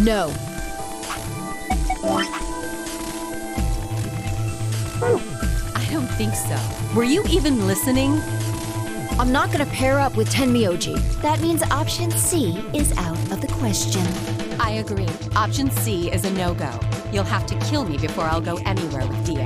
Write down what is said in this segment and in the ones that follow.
No. I don't think so. Were you even listening? I'm not gonna pair up with Tenmyoji. That means option C is out of the question. I agree. Option C is a no-go. You'll have to kill me before I'll go anywhere with Dio.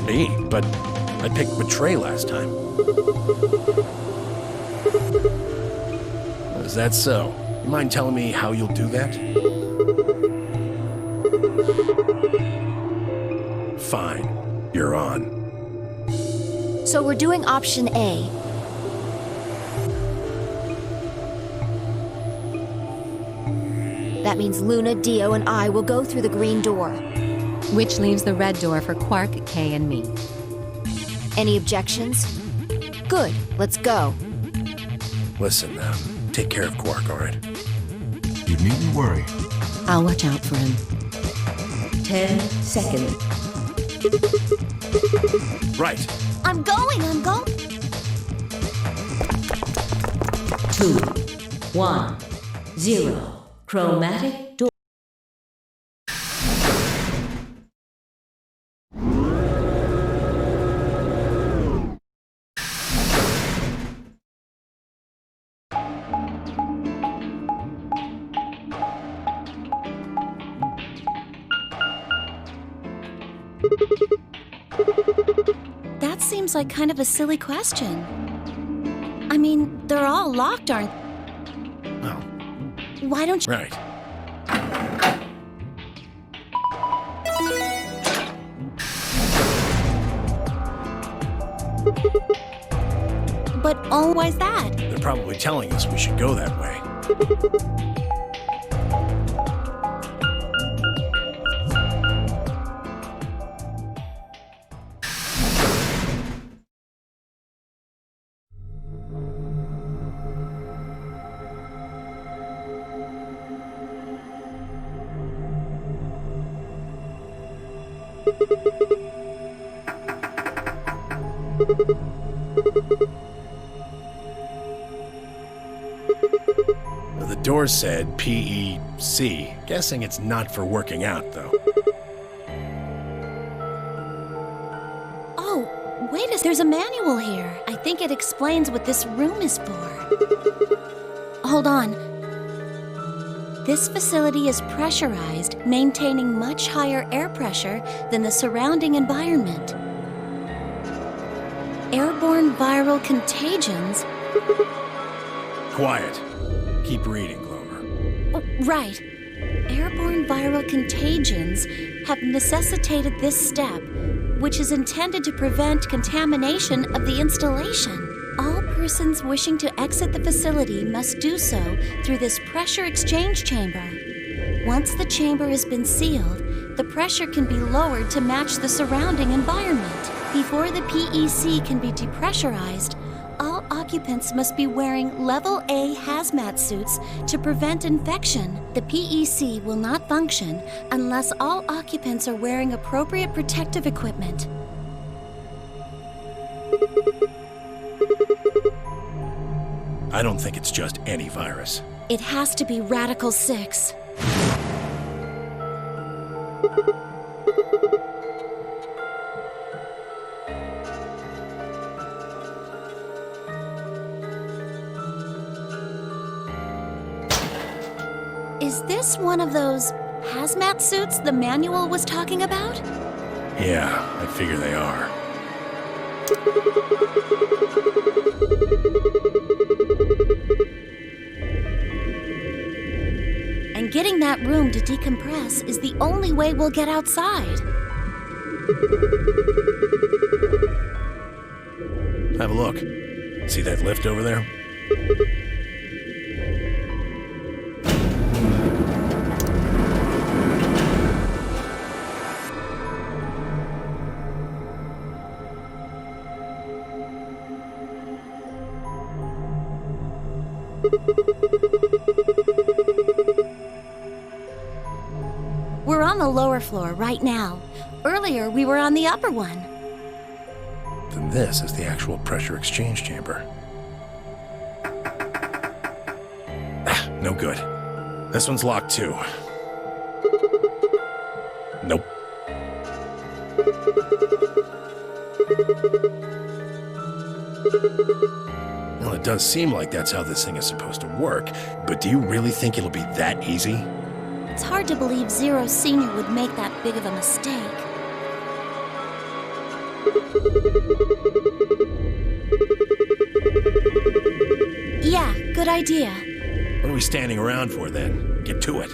Me? But I picked Betray last time. Is that so? You mind telling me how you'll do that? Fine. You're on. So we're doing option A. That means Luna, Dio, and I will go through the green door. Which leaves the red door for Quark, Kay, and me. Any objections? Good, let's go. Listen, take care of Quark, all right? You needn't worry. I'll watch out for him. 10 seconds. Right. I'm going. 2, 1, 0. Chromatic door. That seems like kind of a silly question. I mean, they're all locked, aren't they? Oh, Why don't you... right. But why is that? They're probably telling us we should go that way. The door said PEC. Guessing it's not for working out, though. Oh, wait there's a manual here. I think it explains what this room is for. Hold on. This facility is pressurized, maintaining much higher air pressure than the surrounding environment. Airborne viral contagions. Quiet. Keep reading, Clover. Oh, right. Airborne viral contagions have necessitated this step, which is intended to prevent contamination of the installation. All persons wishing to exit the facility must do so through this pressure exchange chamber. Once the chamber has been sealed, the pressure can be lowered to match the surrounding environment. Before the PEC can be depressurized, all occupants must be wearing Level A hazmat suits to prevent infection. The PEC will not function unless all occupants are wearing appropriate protective equipment. I don't think it's just any virus. It has to be Radical 6. Is this one of those hazmat suits the manual was talking about? Yeah, I figure they are. And getting that room to decompress is the only way we'll get outside. Have a look. See that lift over there? We're on the lower floor right now. Earlier, we were on the upper one. Then this is the actual pressure exchange chamber. No good. This one's locked too. Nope. Well, it does seem like that's how this thing is supposed to work, but do you really think it'll be that easy? It's hard to believe Zero Senior would make that big of a mistake. Yeah, good idea. What are we standing around for then? Get to it.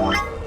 Awhile.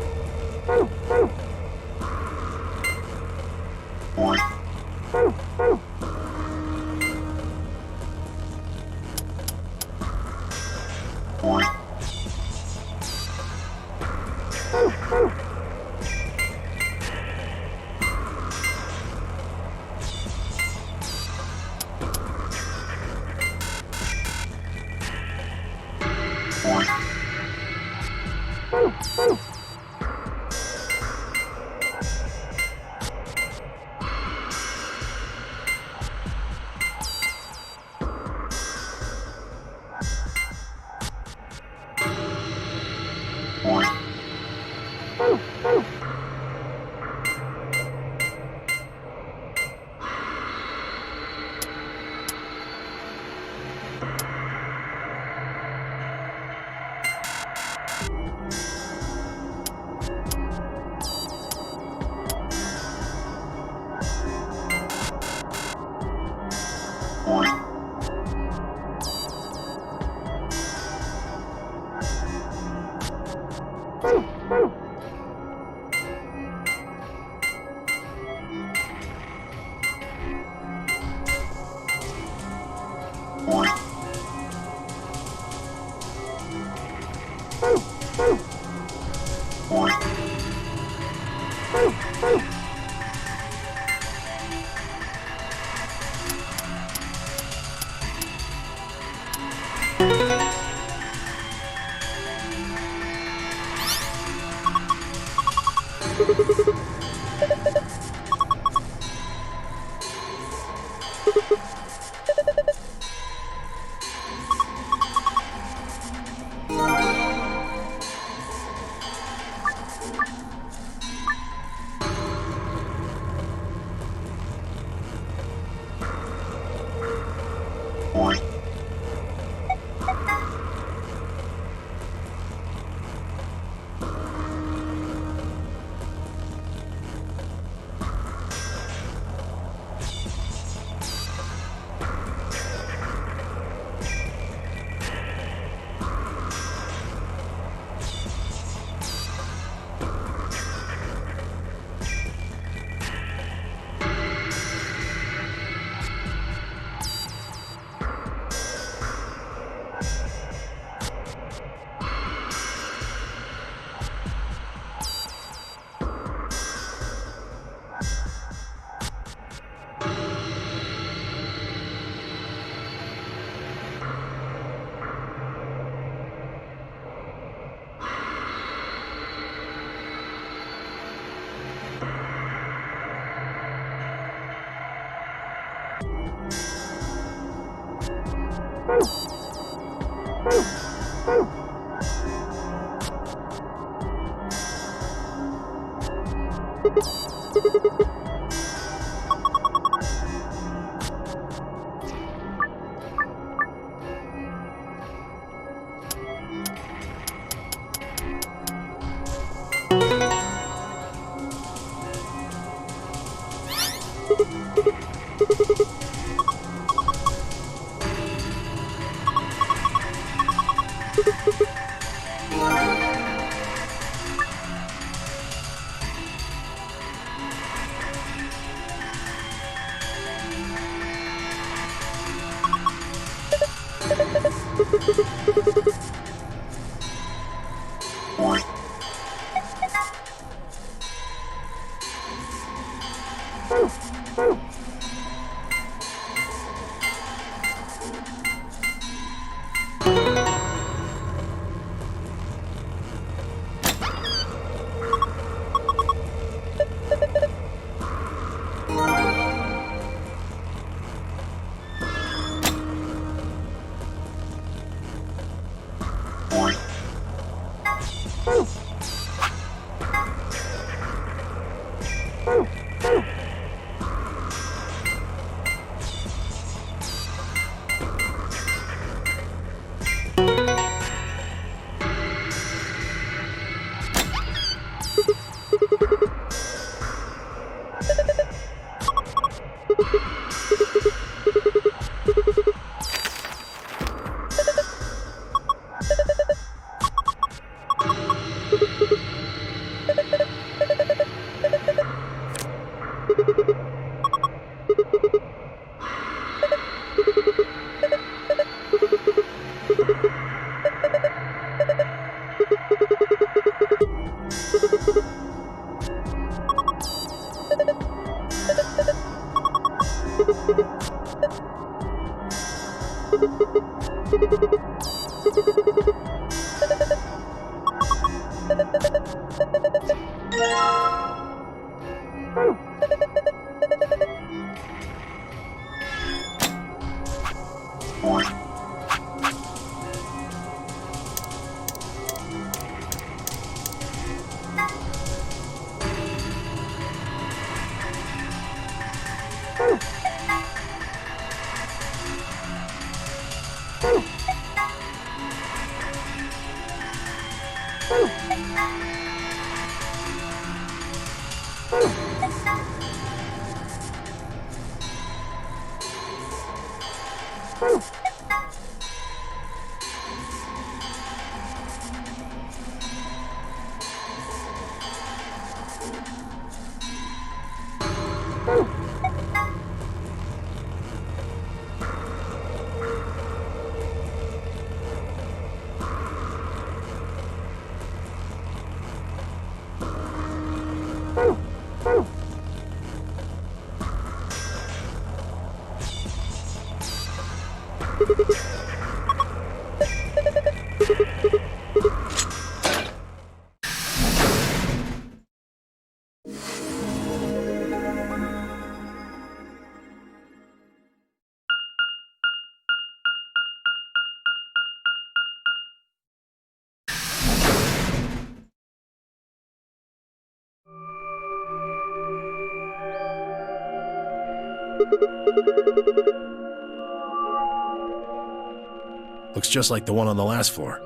Looks just like the one on the last floor.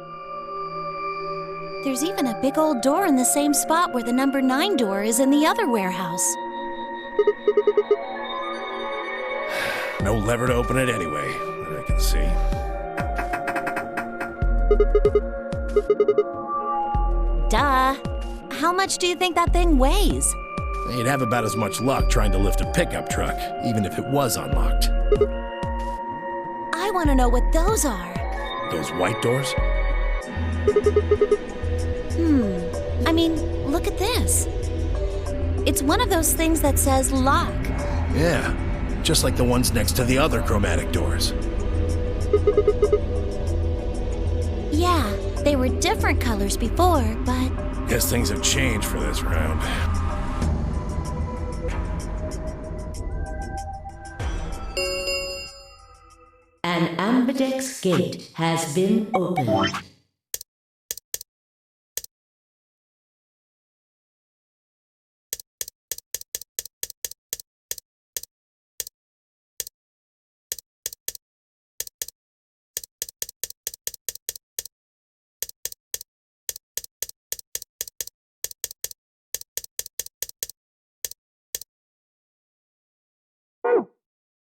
There's even a big old door in the same spot where the number 9 door is in the other warehouse. No lever to open it anyway, that I can see. Duh. How much do you think that thing weighs? You'd have about as much luck trying to lift a pickup truck, even if it was unlocked. I want to know what those are. Those white doors? I mean, look at this. It's one of those things that says lock. Yeah, just like the ones next to the other chromatic doors. Yeah, they were different colors before, but... Guess things have changed for this round. An ambidex gate has been opened.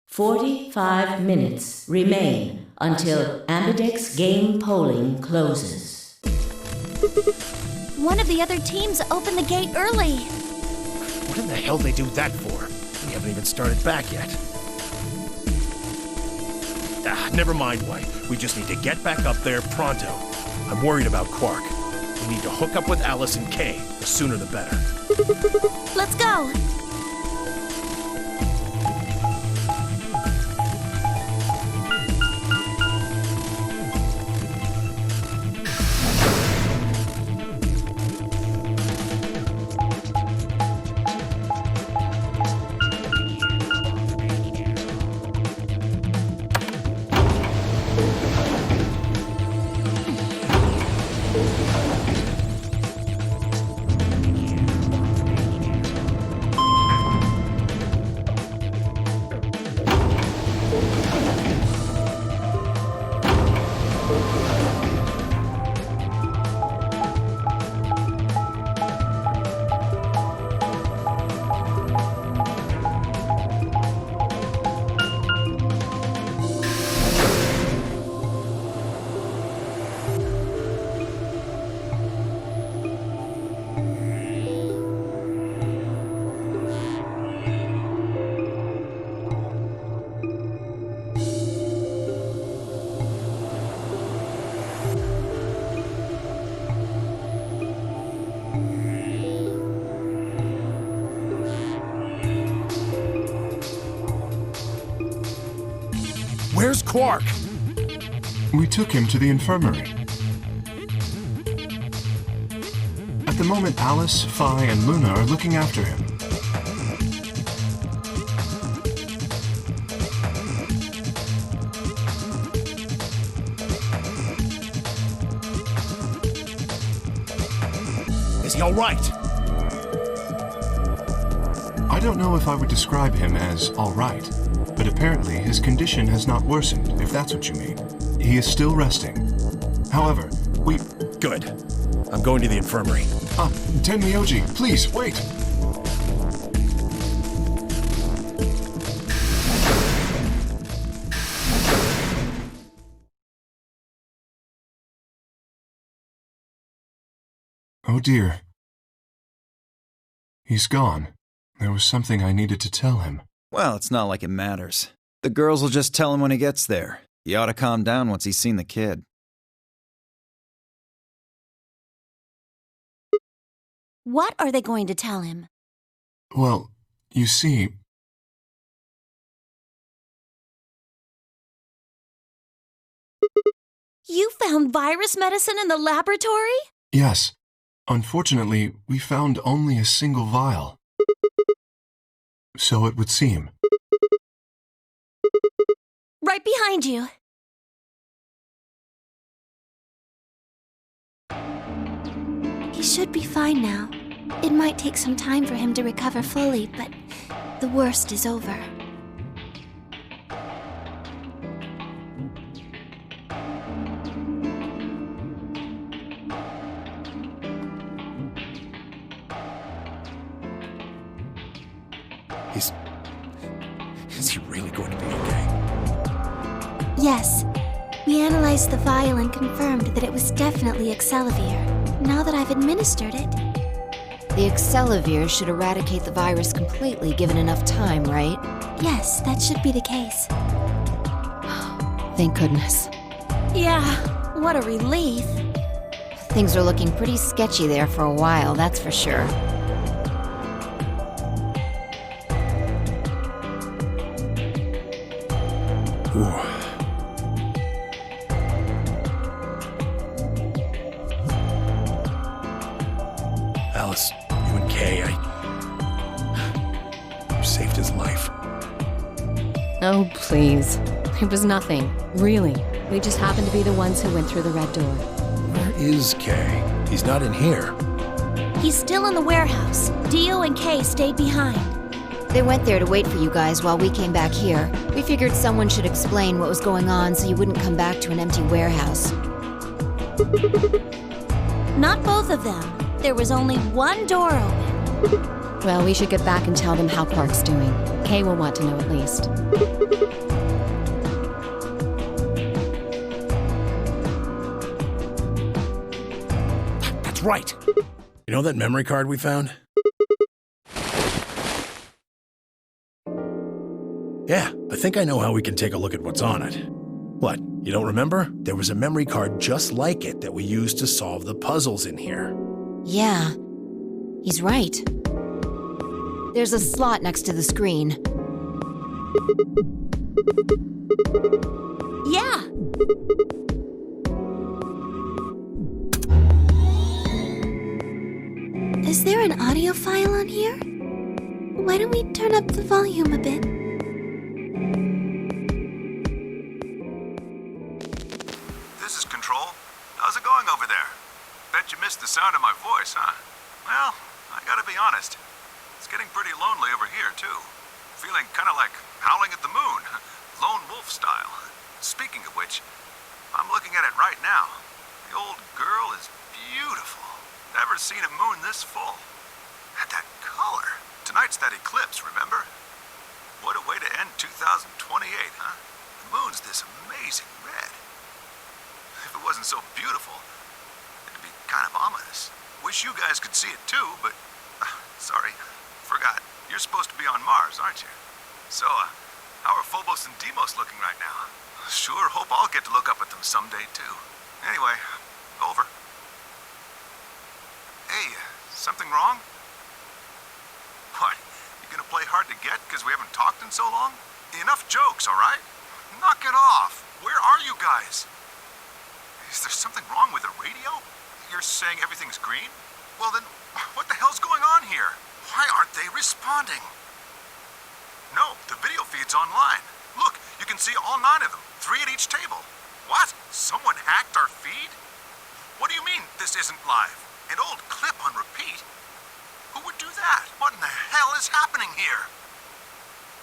"45 minutes remain until ambidex game polling closes." One of the other teams opened the gate early. What in the hell they do that for? We haven't even started back yet. Never mind, White. We just need to get back up there pronto. I'm worried about Quark. We need to hook up with Alice and Kay. The sooner the better. Let's go. Where's Quark? We took him to the infirmary. At the moment, Alice, Phi, and Luna are looking after him. Is he all right? I don't know if I would describe him as all right, but apparently his condition has not worsened, if that's what you mean. He is still resting. However, Good. I'm going to the infirmary. Tenmyoji, please, wait! Oh dear. He's gone. There was something I needed to tell him. Well, it's not like it matters. The girls will just tell him when he gets there. He ought to calm down once he's seen the kid. What are they going to tell him? Well, you see... You found virus medicine in the laboratory? Yes. Unfortunately, we found only a single vial. So it would seem. Right behind you. He should be fine now. It might take some time for him to recover fully, but the worst is over. Is he really going to be okay? Yes. We analyzed the vial and confirmed that it was definitely Excelavir. Now that I've administered it. The Excelavir should eradicate the virus completely given enough time, right? Yes, that should be the case. Thank goodness. Yeah, what a relief. Things are looking pretty sketchy there for a while, that's for sure. Ooh. Alice, you and Kay, you saved his life. Oh, please. It was nothing. Really. We just happened to be the ones who went through the red door. Where is Kay? He's not in here. He's still in the warehouse. Dio and Kay stayed behind. They went there to wait for you guys while we came back here. We figured someone should explain what was going on so you wouldn't come back to an empty warehouse. Not both of them. There was only one door open. Well, we should get back and tell them how Quark's doing. Kay will want to know at least. That's right. You know that memory card we found? Yeah, I think I know how we can take a look at what's on it. What, you don't remember? There was a memory card just like it that we used to solve the puzzles in here. Yeah, he's right. There's a slot next to the screen. Yeah. Is there an audio file on here? Why don't we turn up the volume a bit? This is Control. How's it going over there? Bet you missed the sound of my voice, huh? Well, I gotta be honest. It's getting pretty lonely over here, too. Feeling kind of like howling at the moon. Lone wolf style. Speaking of which, I'm looking at it right now. The old girl is beautiful. Never seen a moon this full. And that color. Tonight's that eclipse, remember? What a way to end 2028, huh? The moon's this amazing red. If it wasn't so beautiful, it'd be kind of ominous. Wish you guys could see it too, but... sorry, forgot. You're supposed to be on Mars, aren't you? So, how are Phobos and Deimos looking right now? Sure hope I'll get to look up at them someday too. Anyway, over. Hey, something wrong? What, you gonna play hard to get because we haven't talked in so long? Enough jokes, all right? Knock it off. Where are you guys? Is there something wrong with the radio? You're saying everything's green? Well then, what the hell's going on here? Why aren't they responding? No, the video feed's online. Look, you can see all 9 of them, 3 at each table. What? Someone hacked our feed? What do you mean this isn't live? An old clip on repeat? Who would do that? What in the hell is happening here?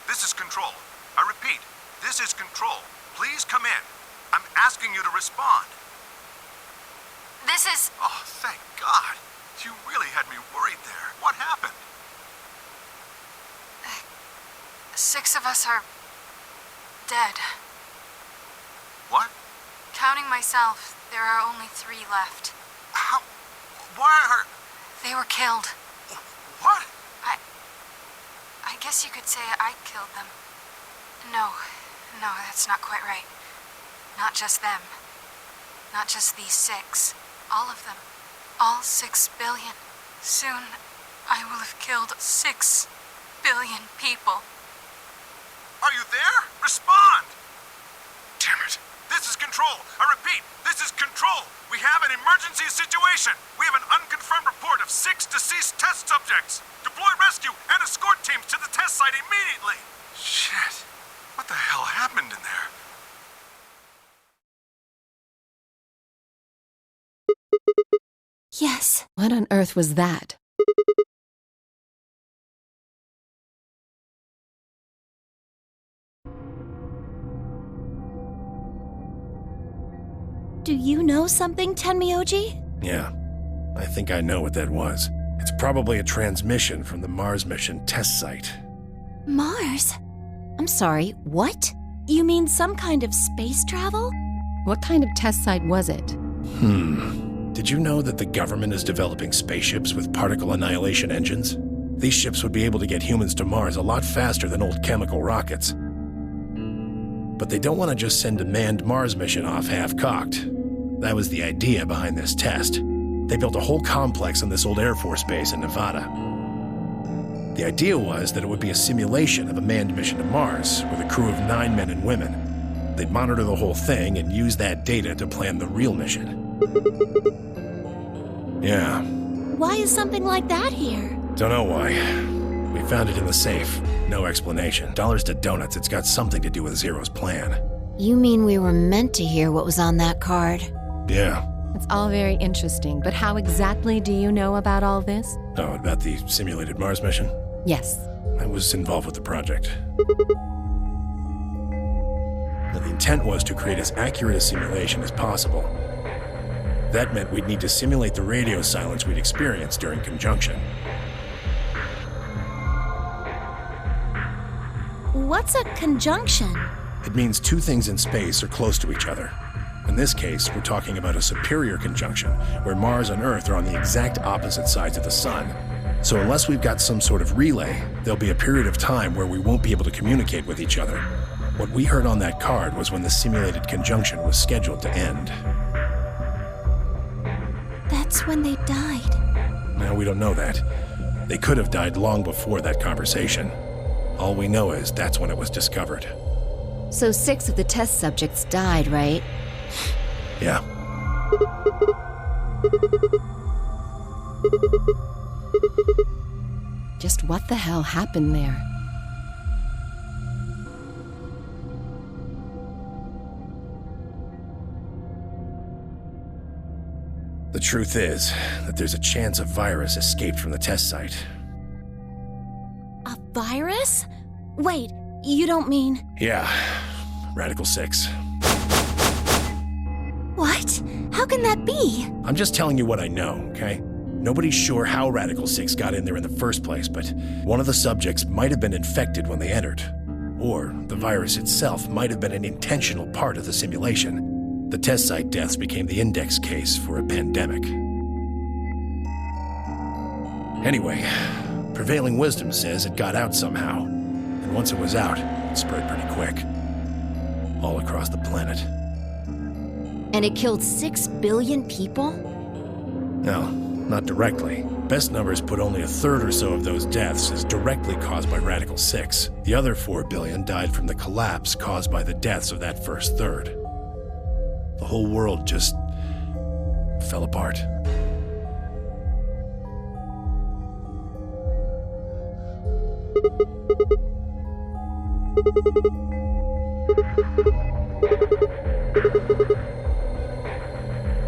This is Control. I repeat, this is Control. Please come in. I'm asking you to respond. This This is... Oh, thank God. You really had me worried there. What happened? 6 of us are... dead. What? Counting myself, there are only 3 left. How? Why are... They were killed. What? I guess you could say I killed them. No, that's not quite right. Not just them. Not just these 6. All of them. All 6 billion. Soon, I will have killed 6 billion people. Are you there? Respond! Damn it. This is Control. I repeat, this is Control. We have an emergency situation. We have an unconfirmed report of 6 deceased test subjects. Deploy rescue and escort teams to the test site immediately. Shit. What the hell happened in there? Yes. What on earth was that? Do you know something, Tenmyoji? Yeah, I think I know what that was. It's probably a transmission from the Mars mission test site. Mars? I'm sorry, what? You mean some kind of space travel? What kind of test site was it? Did you know that the government is developing spaceships with particle annihilation engines? These ships would be able to get humans to Mars a lot faster than old chemical rockets. But they don't want to just send a manned Mars mission off half-cocked. That was the idea behind this test. They built a whole complex on this old Air Force base in Nevada. The idea was that it would be a simulation of a manned mission to Mars with a crew of 9 men and women. They'd monitor the whole thing and use that data to plan the real mission. Yeah. Why is something like that here? Don't know why. We found it in the safe. No explanation. Dollars to donuts, it's got something to do with Zero's plan. You mean we were meant to hear what was on that card? Yeah. It's all very interesting, but how exactly do you know about all this? Oh, about the simulated Mars mission? Yes. I was involved with the project. Now, the intent was to create as accurate a simulation as possible. That meant we'd need to simulate the radio silence we'd experienced during conjunction. What's a conjunction? It means 2 things in space are close to each other. In this case, we're talking about a superior conjunction, where Mars and Earth are on the exact opposite sides of the Sun. So unless we've got some sort of relay, there'll be a period of time where we won't be able to communicate with each other. What we heard on that card was when the simulated conjunction was scheduled to end. That's when they died. Now, we don't know that. They could have died long before that conversation. All we know is that's when it was discovered. So 6 of the test subjects died, right? Yeah. Just what the hell happened there? The truth is that there's a chance a virus escaped from the test site. A virus? Wait, you don't mean... Yeah, Radical 6. What? How can that be? I'm just telling you what I know, okay? Nobody's sure how Radical 6 got in there in the first place, but one of the subjects might have been infected when they entered. Or the virus itself might have been an intentional part of the simulation. The test site deaths became the index case for a pandemic. Anyway, prevailing wisdom says it got out somehow. And once it was out, it spread pretty quick. All across the planet. And it killed 6 billion people? No, not directly. Best numbers put only a third or so of those deaths as directly caused by Radical 6. The other 4 billion died from the collapse caused by the deaths of that first third. The whole world just fell apart.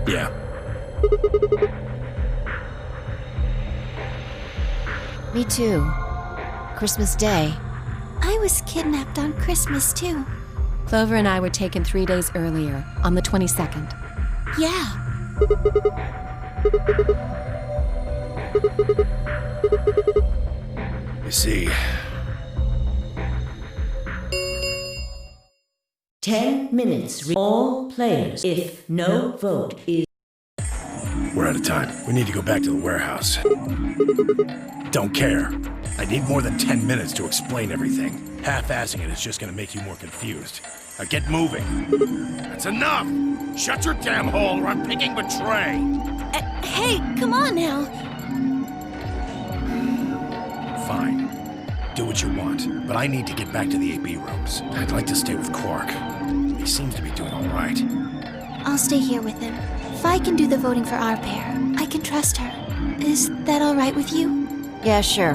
Yeah. Me too. Christmas Day. I was kidnapped on Christmas, too. Clover and I were taken 3 days earlier, on the 22nd. Yeah. You see, 10 minutes. All players. If no vote is... we're out of time. We need to go back to the warehouse. Don't care. I need more than 10 minutes to explain everything. Half-assing it is just gonna make you more confused. Now get moving. That's enough! Shut your damn hole or I'm picking Betray! Hey, come on now. Fine. Do what you want, but I need to get back to the AB rooms. I'd like to stay with Quark. He seems to be doing all right. I'll stay here with him. Fi can do the voting for our pair. I can trust her. Is that all right with you? Yeah, sure.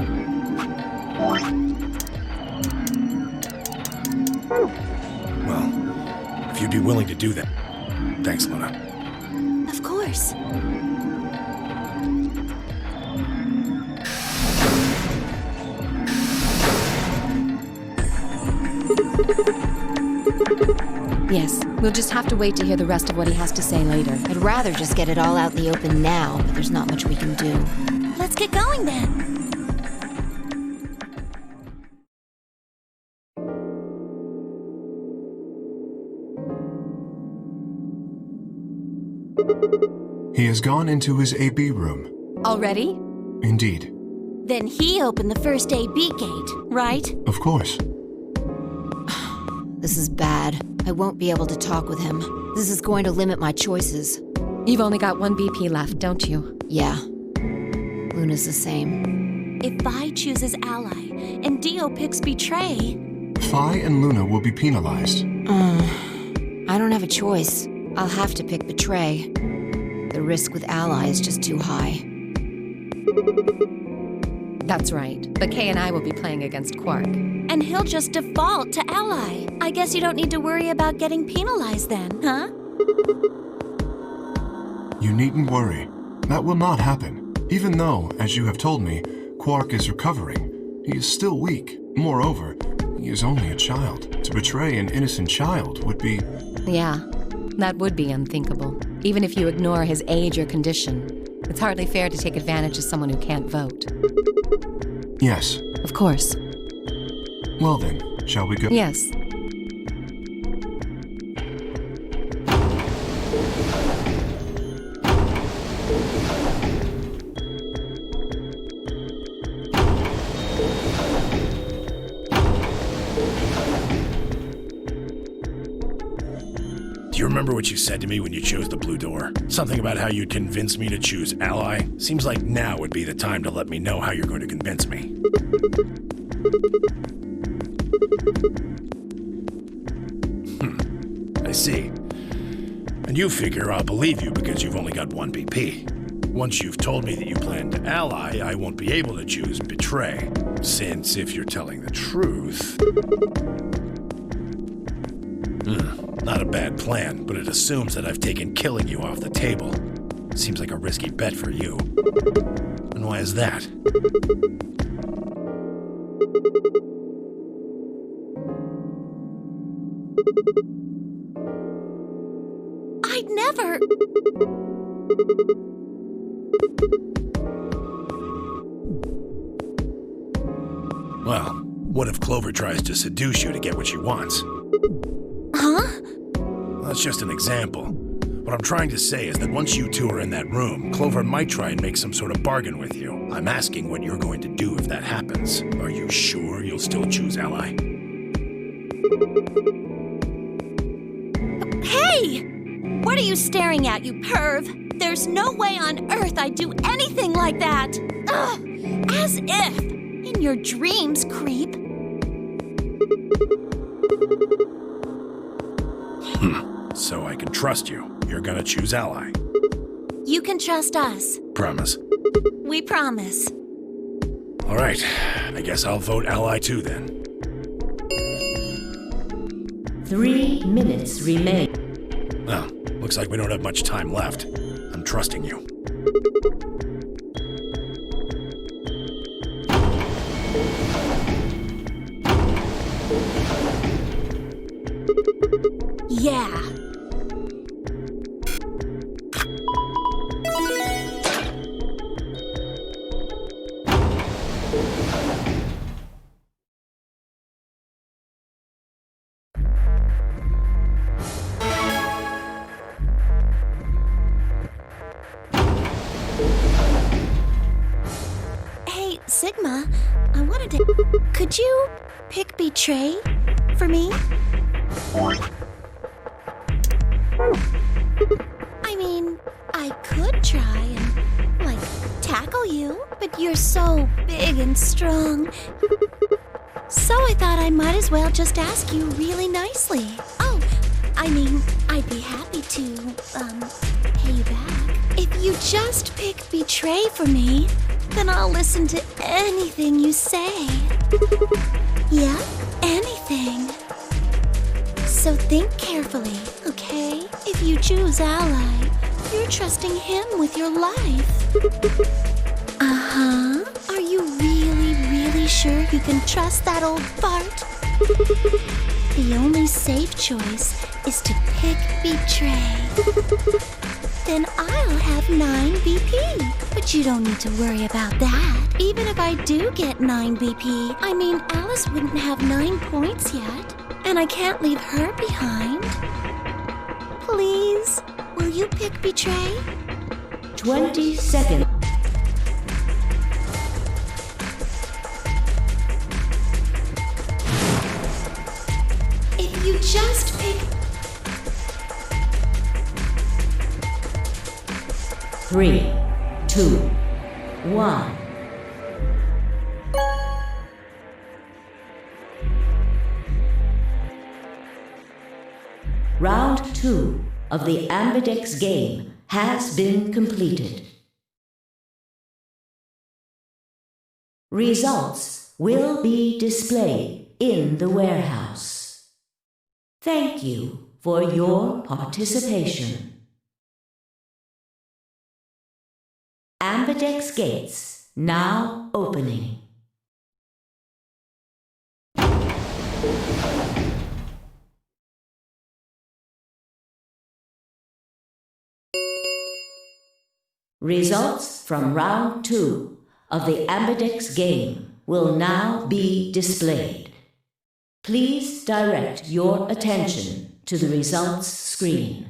Well, if you'd be willing to do that. Thanks, Luna. Of course. Yes, we'll just have to wait to hear the rest of what he has to say later. I'd rather just get it all out in the open now, but there's not much we can do. Let's get going then. He has gone into his AB room. Already? Indeed. Then he opened the first AB gate, right? Of course. This is bad. I won't be able to talk with him. This is going to limit my choices. You've only got one BP left, don't you? Yeah. Luna's the same. If Vi chooses ally and Dio picks betray... Fi and Luna will be penalized. I don't have a choice. I'll have to pick Betray. The risk with Ally is just too high. That's right. But Kay and I will be playing against Quark. And he'll just default to ally. I guess you don't need to worry about getting penalized then, huh? You needn't worry. That will not happen. Even though, as you have told me, Quark is recovering, he is still weak. Moreover, he is only a child. To betray an innocent child would be... Yeah, that would be unthinkable. Even if you ignore his age or condition. It's hardly fair to take advantage of someone who can't vote. Yes. Of course. Well then, shall we go? Yes. Do you remember what you said to me when you chose the blue door? Something about how you'd convince me to choose ally? Seems like now would be the time to let me know how you're going to convince me. I see. And you figure I'll believe you because you've only got one BP. Once you've told me that you plan to ally, I won't be able to choose betray. Since if you're telling the truth... Not a bad plan, but it assumes that I've taken killing you off the table. Seems like a risky bet for you. And why is that? I'd never... Well, what if Clover tries to seduce you to get what she wants? Huh? Well, that's just an example. What I'm trying to say is that once you two are in that room, Clover might try and make some sort of bargain with you. I'm asking what you're going to do if that happens. Are you sure you'll still choose ally? Hey! What are you staring at, you perv? There's no way on earth I'd do anything like that! Ugh! As if! In your dreams, creep! So I can trust you. You're gonna choose ally. You can trust us. Promise. We promise. All right. I guess I'll vote ally too then. 3 minutes remain. Well, looks like we don't have much time left. I'm trusting you. Yeah. Hey, Sigma, I wanted to... Could you pick Betray for me? I mean, I could try and, tackle you, but you're so big and strong. So I thought I might as well just ask you really nicely. Oh, I mean, I'd be happy to, pay you back. If you just pick Betray for me, then I'll listen to anything you say. Yeah, anything. So think carefully, okay? If you choose Ally, you're trusting him with your life. Uh-huh. Are you really sure you can trust that old fart? The only safe choice is to pick Betray. Then I'll have 9 BP. But you don't need to worry about that. Even if I do get 9 BP, I mean, Alice wouldn't have 9 points yet. And I can't leave her behind. Please, will you pick Betray? 20 seconds. If you just pick... 3, 2, 1. Round 2 of the Ambidex game has been completed. Results will be displayed in the warehouse. Thank you for your participation. Ambidex gates now opening. Results from round 2 of the Ambidex game will now be displayed. Please direct your attention to the results screen.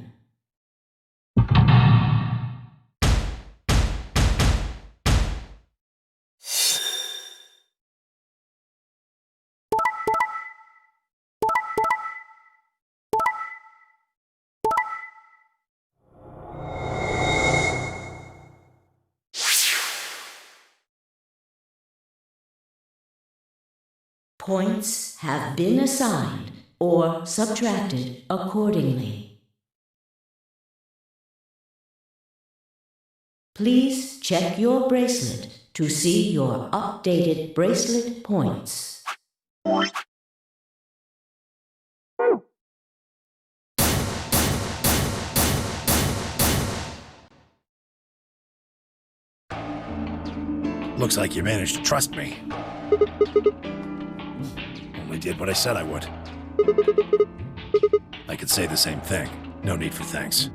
Points have been assigned or subtracted accordingly. Please check your bracelet to see your updated bracelet points. Looks like you managed to trust me. Only did what I said I would. I could say the same thing. No need for thanks.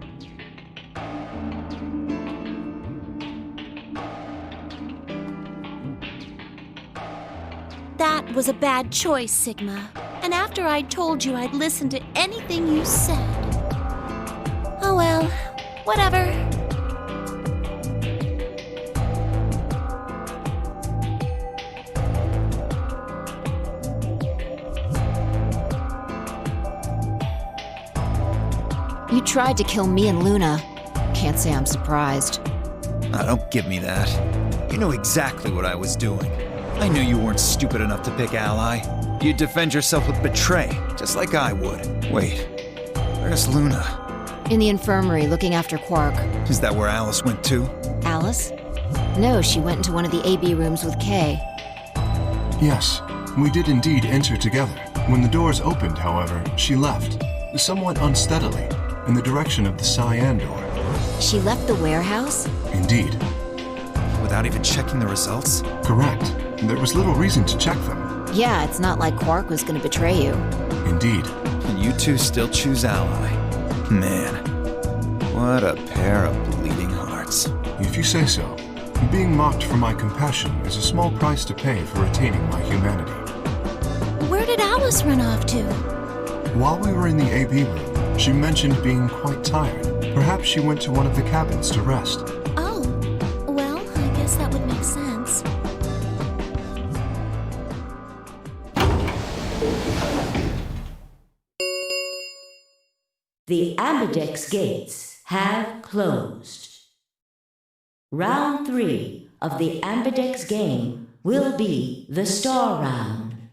That was a bad choice, Sigma. And after I'd told you I'd listen to anything you said. Oh well, whatever. You tried to kill me and Luna. Can't say I'm surprised. Ah, don't give me that. You know exactly what I was doing. I knew you weren't stupid enough to pick Ally. You'd defend yourself with Betray, just like I would. Wait, where's Luna? In the infirmary, looking after Quark. Is that where Alice went too? Alice? No, she went into one of the AB rooms with Kay. Yes, we did indeed enter together. When the doors opened, however, she left, somewhat unsteadily, in the direction of the cyan door. She left the warehouse? Indeed. Without even checking the results? Correct. There was little reason to check them. Yeah, it's not like Quark was gonna betray you. Indeed. And you two still choose Ally. Man, what a pair of bleeding hearts. If you say so. Being mocked for my compassion is a small price to pay for retaining my humanity. Where did Alice run off to? While we were in the AB room, she mentioned being quite tired. Perhaps she went to one of the cabins to rest. Oh, The ambidex gates have closed. Round 3 of the ambidex game will be the star round.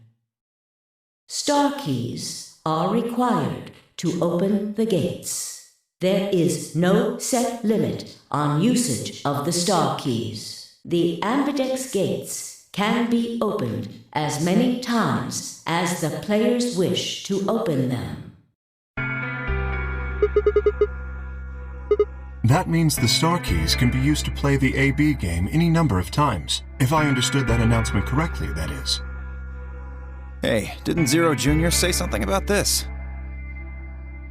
Star keys are required to open the gates. There is no set limit on usage of the star keys. The ambidex gates can be opened as many times as the players wish to open them. That means the star keys can be used to play the AB game any number of times. If I understood that announcement correctly, that is. Hey, didn't Zero Jr. say something about this?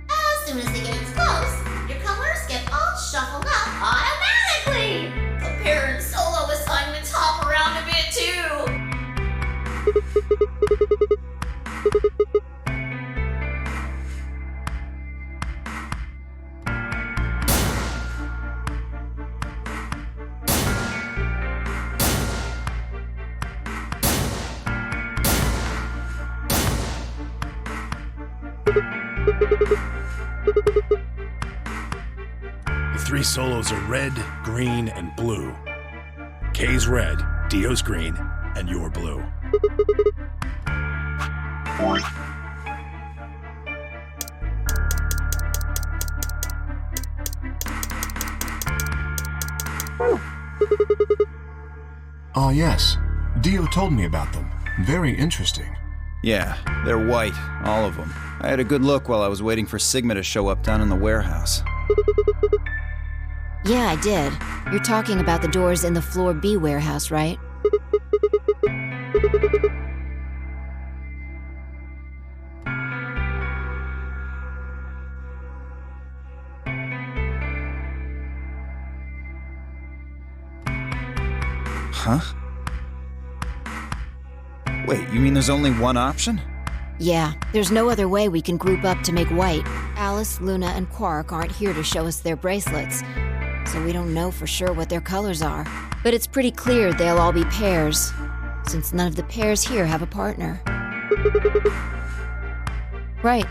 As soon as the gates close, your colors get all shuffled up automatically. The pair and solo assignments hop around a bit too. The 3 solos are red, green, and blue. K's red, Dio's green, and you're blue. Ah, yes. Dio told me about them. Very interesting. Yeah, they're white, all of them. I had a good look while I was waiting for Sigma to show up down in the warehouse. Yeah, I did. You're talking about the doors in the Floor B warehouse, right? Huh? Wait, you mean there's only one option? Yeah, there's no other way we can group up to make white. Alice, Luna, and Quark aren't here to show us their bracelets, so we don't know for sure what their colors are. But it's pretty clear they'll all be pairs, since none of the pairs here have a partner. Right.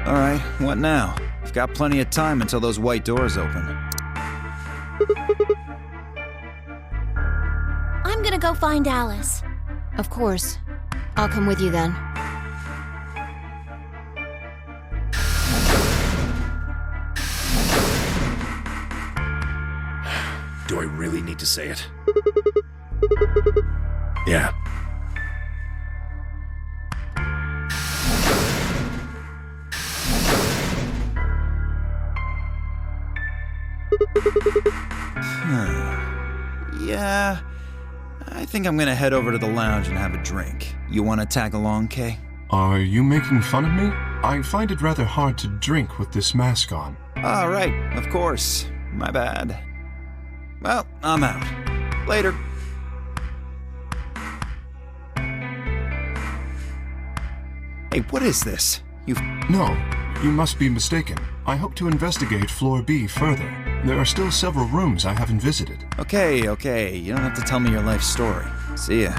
Alright, what now? I've got plenty of time until those white doors open. I'm gonna go find Alice. Of course. I'll come with you then. Do I really need to say it? Yeah. Yeah, I think I'm gonna head over to the lounge and have a drink. You wanna tag along, Kay? Are you making fun of me? I find it rather hard to drink with this mask on. Ah, right, of course. My bad. Well, I'm out. Later. Hey, what is this? No, you must be mistaken. I hope to investigate Floor B further. There are still several rooms I haven't visited. Okay, you don't have to tell me your life story. See ya.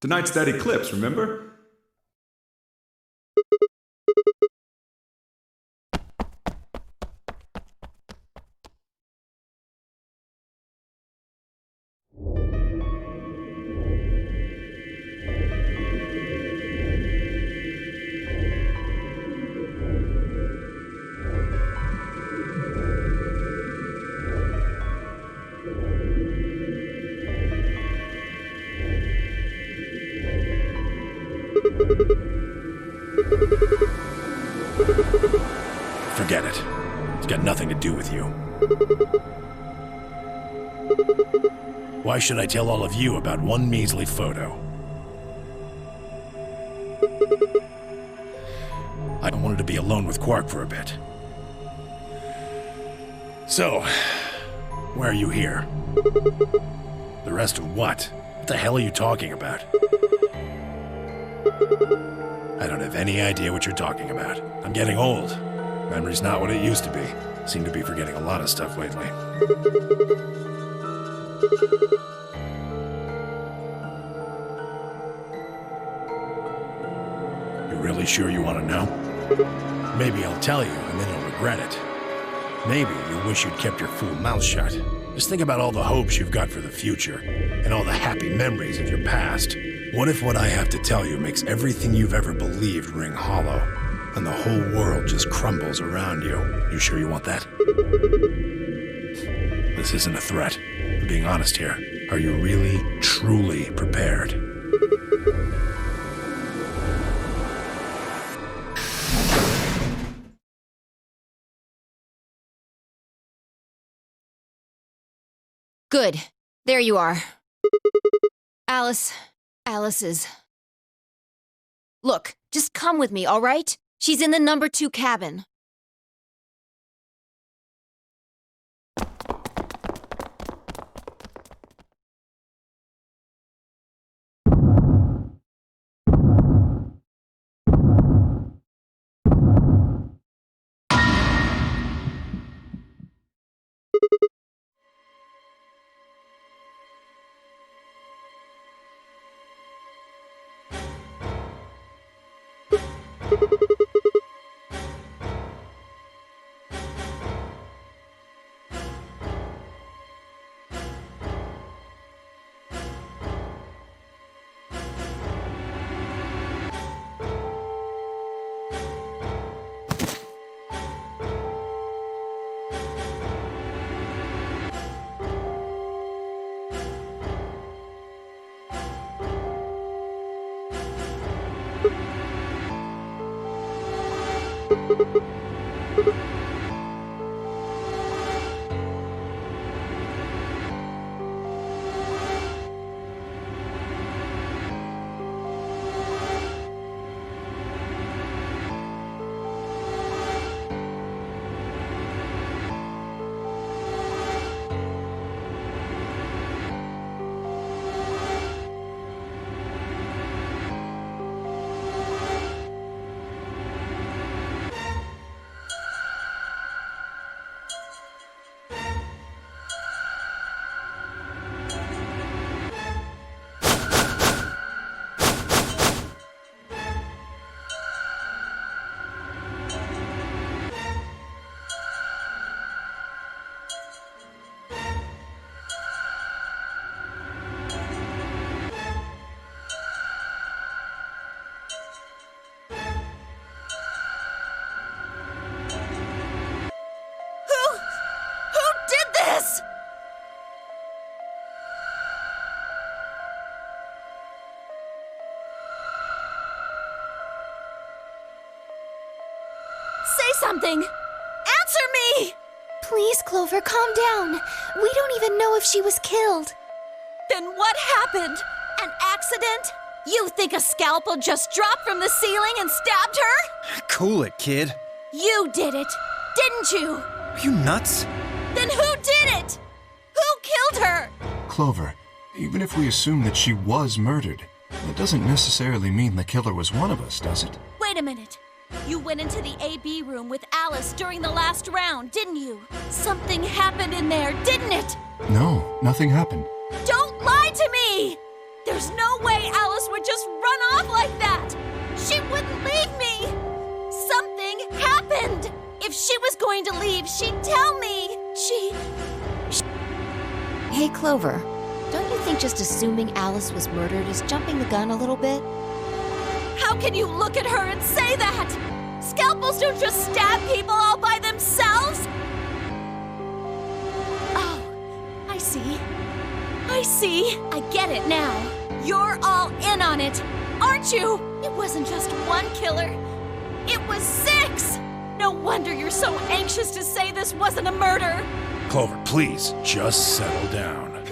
Tonight's that eclipse, remember? Forget it. It's got nothing to do with you. Why should I tell all of you about one measly photo? I wanted to be alone with Quark for a bit. So, why are you here? The rest of what? What the hell are you talking about? any idea what you're talking about. I'm getting old. Memory's not what it used to be. Seem to be forgetting a lot of stuff lately. You really sure you want to know? Maybe I'll tell you, and then you'll regret it. Maybe you wish you'd kept your fool mouth shut. Just think about all the hopes you've got for the future, and all the happy memories of your past. What if what I have to tell you makes everything you've ever believed ring hollow, and the whole world just crumbles around you? You sure you want that? This isn't a threat. I'm being honest here. Are you really, truly prepared? Good. There you are. Alice is... Look, just come with me, all right? She's in the number 2 cabin. Something! Answer me! Please, Clover, calm down. We don't even know if she was killed. Then what happened? An accident? You think a scalpel just dropped from the ceiling and stabbed her? Cool it, kid. You did it, didn't you? Are you nuts? Then who did it? Who killed her? Clover, even if we assume that she was murdered, that doesn't necessarily mean the killer was one of us, does it? Wait a minute. You went into the AB room with Alice during the last round, didn't you? Something happened in there, didn't it? No, nothing happened. Don't lie to me! There's no way Alice would just run off like that! She wouldn't leave me! Something happened! If she was going to leave, she'd tell me! Hey, Clover. Don't you think just assuming Alice was murdered is jumping the gun a little bit? How can you look at her and say that? Scalpels don't just stab people all by themselves! Oh, I see. I get it now. You're all in on it, aren't you? It wasn't just one killer. It was 6! No wonder you're so anxious to say this wasn't a murder. Clover, please, just settle down.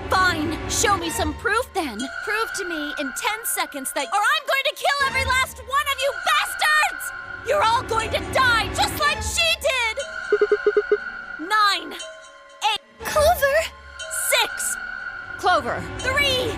Fine. Show me some proof then. Prove to me in 10 seconds that... Or I'm going to kill every last one of you bastards! You're all going to die just like she did! 9. 8. Clover! 6. Clover! 3.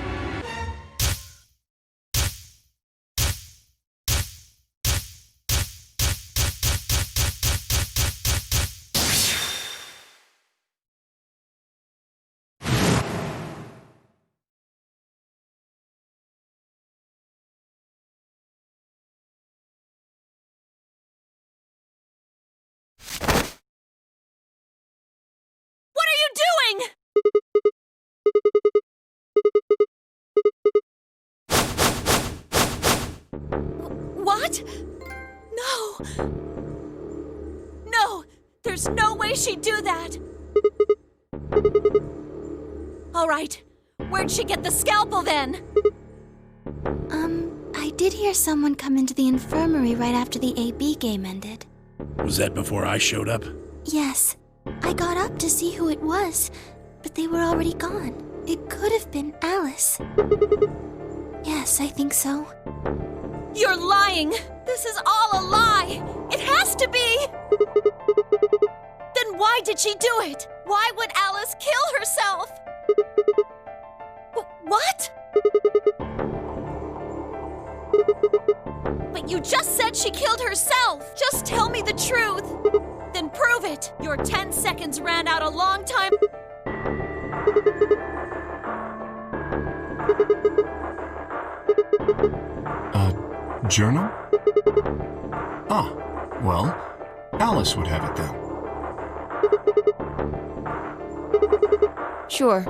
What? No! No! There's no way she'd do that! All right. Where'd she get the scalpel then? I did hear someone come into the infirmary right after the AB game ended. Was that before I showed up? Yes. I got up to see who it was, but they were already gone. It could have been Alice. Yes, I think so. You're lying! This is all a lie! It has to be! Then why did she do it? Why would Alice kill herself? What? But you just said she killed herself! Just tell me the truth! Then prove it! Your 10 seconds ran out a long time... A journal? Ah, well, Alice would have it then. Sure.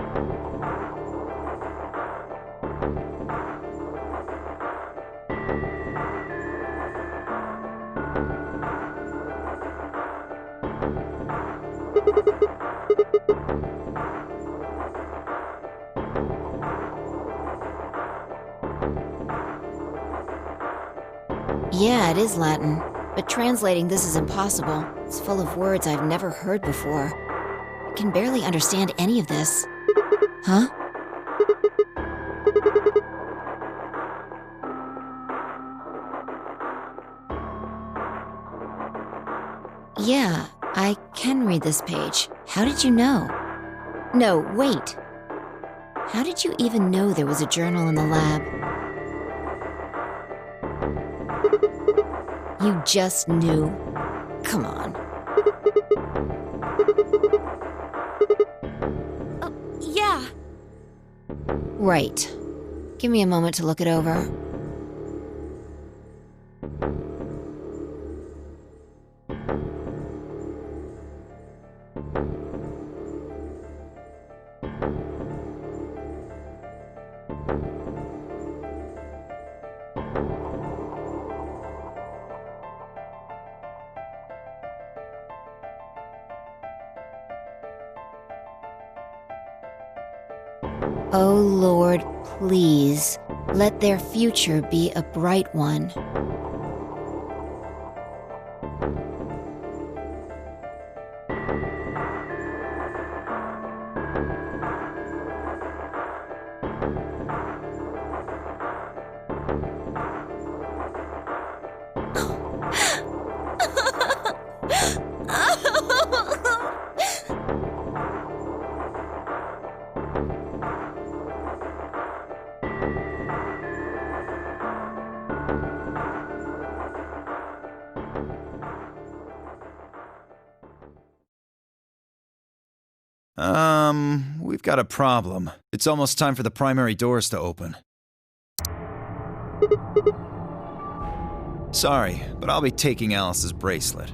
Yeah, it is Latin, but translating this is impossible. It's full of words I've never heard before. I can barely understand any of this. Huh? Yeah, I can read this page. How did you know? No, wait. How did you even know there was a journal in the lab? You just knew. Come on. Yeah. Right. Give me a moment to look it over. Oh Lord, please, let their future be a bright one. We've got a problem. It's almost time for the primary doors to open. Sorry, but I'll be taking Alice's bracelet.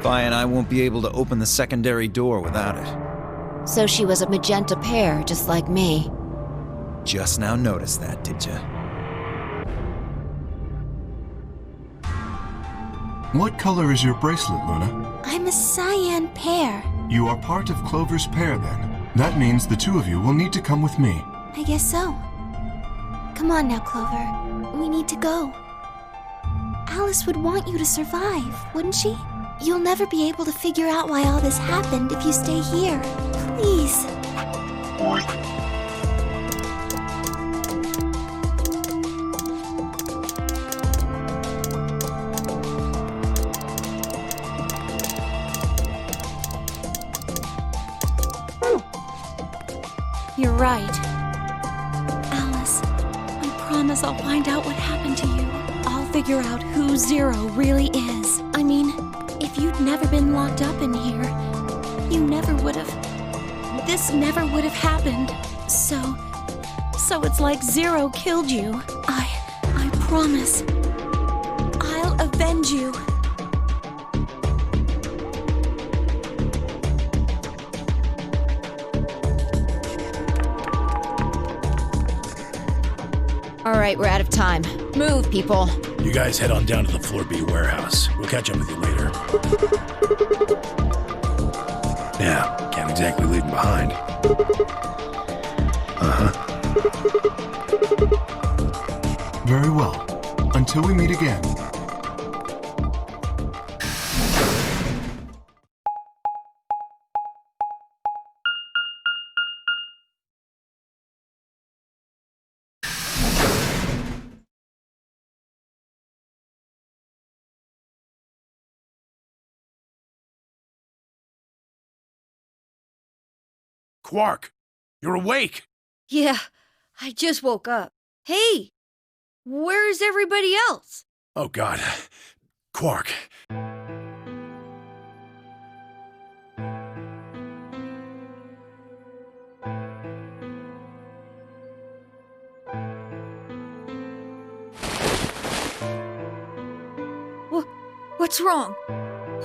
Vi and I won't be able to open the secondary door without it. So she was a magenta pear, just like me. Just now noticed that, did ya? What color is your bracelet, Luna? I'm a cyan pear. You are part of Clover's pair, then. That means the two of you will need to come with me. I guess so. Come on now, Clover. We need to go. Alice would want you to survive, wouldn't she? You'll never be able to figure out why all this happened if you stay here. Please. You're right. Alice, I promise I'll find out what happened to you. I'll figure out who Zero really is. I mean, if you'd never been locked up in here, you never would have... This never would have happened. So it's like Zero killed you. I promise. I'll avenge you. All right, we're out of time. Move, people. You guys head on down to the Floor B warehouse. We'll catch up with you later. Yeah, can't exactly leave him behind. Very well. Until we meet again. Quark, you're awake! Yeah, I just woke up. Hey, where's everybody else? Oh God, Quark. What's wrong?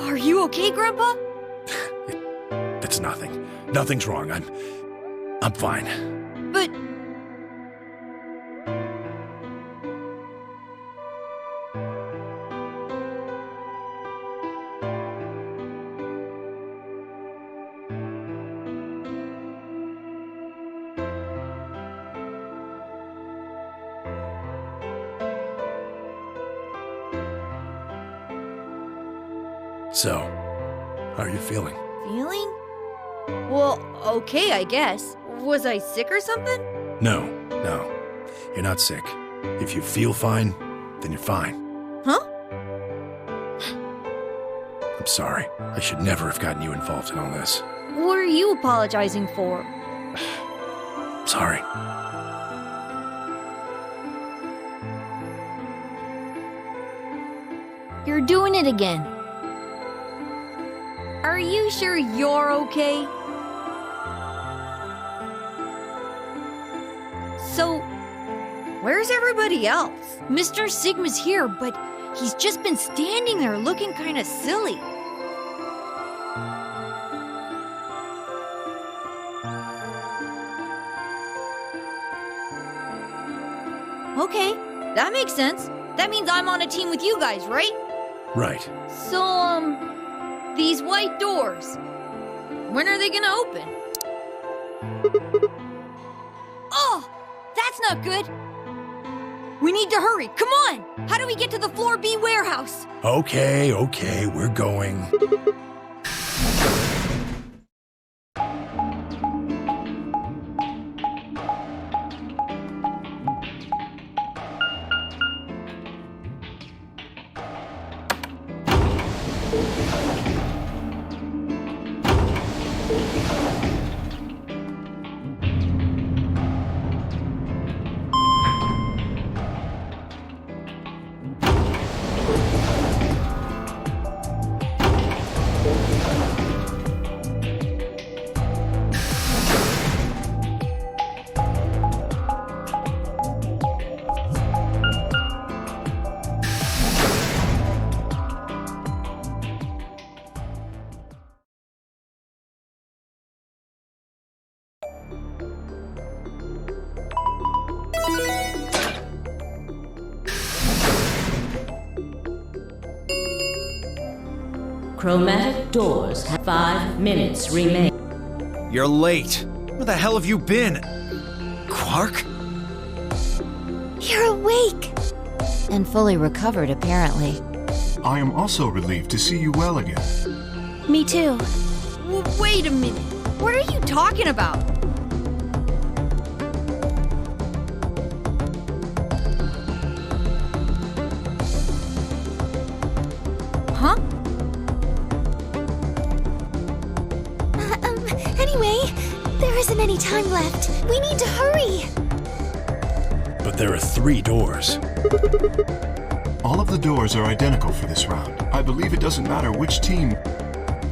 Are you okay, Grandpa? It's nothing. Nothing's wrong. I'm fine. But... So, how are you feeling? Feeling? Well, okay, I guess. Was I sick or something? No. You're not sick. If you feel fine, then you're fine. Huh? I'm sorry. I should never have gotten you involved in all this. What are you apologizing for? Sorry. You're doing it again. Are you sure you're okay? So, where's everybody else? Mr. Sigma's here, but he's just been standing there looking kind of silly. Okay, that makes sense. That means I'm on a team with you guys, right? Right. So, these white doors, when are they gonna open? Oh, that's not good. We need to hurry. Come on. How do we get to the Floor B warehouse? Okay, we're going. Chromatic doors have 5 minutes remain. You're late. Where the hell have you been? Quark? You're awake! And fully recovered, apparently. I am also relieved to see you well again. Me too. Wait a minute. What are you talking about? Huh? Anyway, there isn't any time left. We need to hurry. But there are 3 doors. All of the doors are identical for this round. I believe it doesn't matter which team.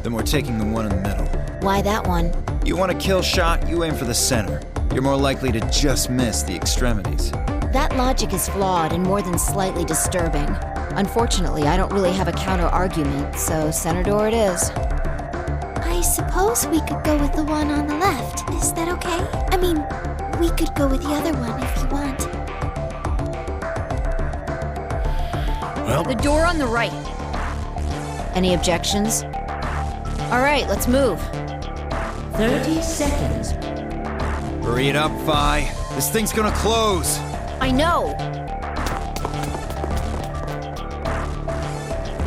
Then we're taking the one in the middle. Why that one? You want a kill shot, you aim for the center. You're more likely to just miss the extremities. That logic is flawed and more than slightly disturbing. Unfortunately, I don't really have a counter-argument, so center door it is. I suppose we could go with the one on the left. Is that okay? I mean, we could go with the other one if you want. Well, The door on the right. Any objections? All right, let's move. 30 seconds. Hurry it up, Vi. This thing's gonna close. I know.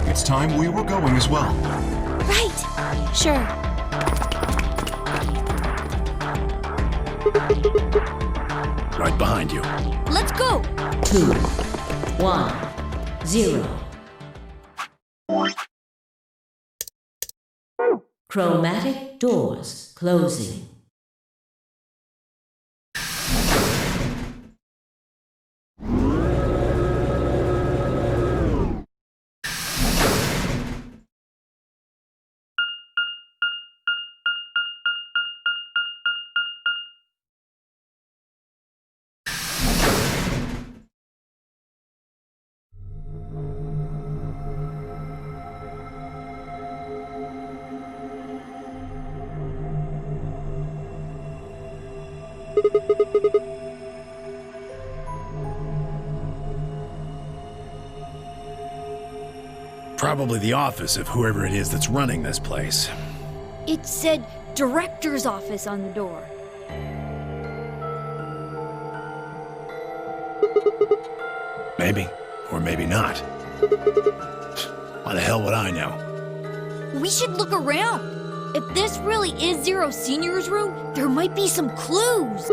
It's time we were going as well. Right. Sure. right behind you. Let's go! 2, 1, 0. Chromatic doors closing. Probably the office of whoever it is that's running this place. It said director's office on the door. Maybe, or maybe not. Why the hell would I know? We should look around. If this really is Zero Senior's room, there might be some clues.